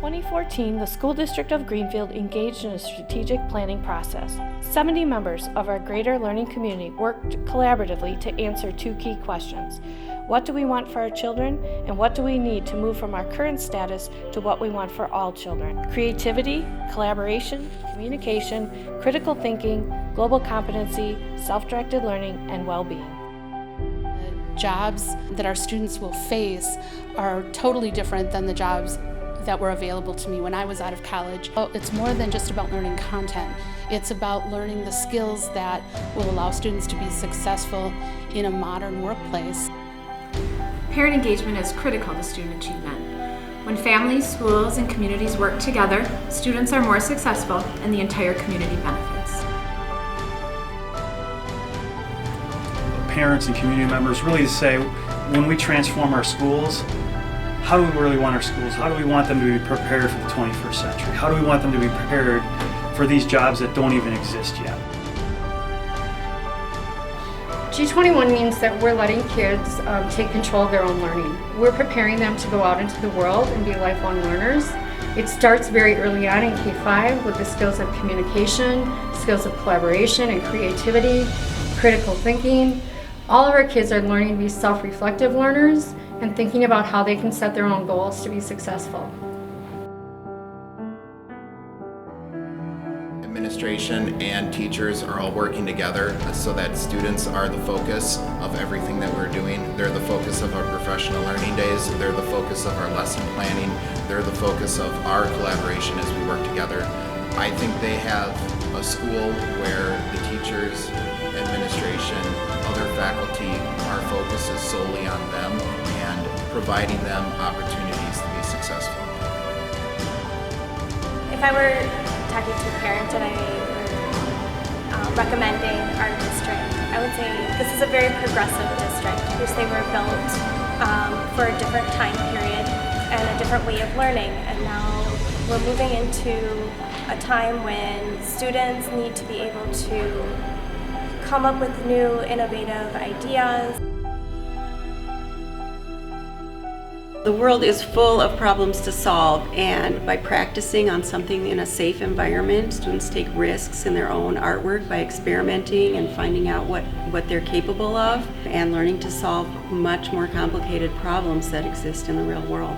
2014, the School District of Greenfield engaged in a strategic planning process. 70 members of our greater learning community worked collaboratively to answer two key questions. What do we want for our children, and what do we need to move from our current status to what we want for all children? Creativity, collaboration, communication, critical thinking, global competency, self-directed learning, and well-being. Jobs that our students will face are totally different than the jobs that were available to me when I was out of college. It's more than just about learning content. It's about learning the skills that will allow students to be successful in a modern workplace. Parent engagement is critical to student achievement. When families, schools, and communities work together, students are more successful and the entire community benefits. Parents and community members really say, when we transform our schools, how do we really want our schools? How do we want them to be prepared for the 21st century? How do we want them to be prepared for these jobs that don't even exist yet? G21 means that we're letting kids take control of their own learning. We're preparing them to go out into the world and be lifelong learners. It starts very early on in K-5 with the skills of communication, skills of collaboration and creativity, critical thinking. All of our kids are learning to be self-reflective learners and thinking about how they can set their own goals to be successful. Administration and teachers are all working together so that students are the focus of everything that we're doing. They're the focus of our professional learning days. They're the focus of our lesson planning. They're the focus of our collaboration as we work together. I think they have a school where the teachers, administration, other faculty, our focus is solely on them and providing them opportunities to be successful. If I were talking to a parent and I were recommending our district, I would say this is a very progressive district because they were built for a different time period and a different way of learning, and now we're moving into a time when students need to be able to come up with new innovative ideas. The world is full of problems to solve, and by practicing on something in a safe environment, students take risks in their own artwork by experimenting and finding out what they're capable of and learning to solve much more complicated problems that exist in the real world.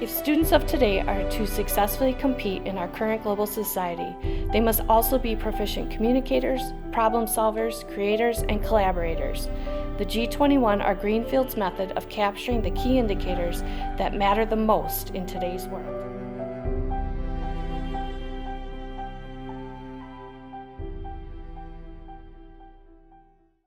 If students of today are to successfully compete in our current global society, they must also be proficient communicators, problem solvers, creators, and collaborators. The G21 are Greenfield's method of capturing the key indicators that matter the most in today's world.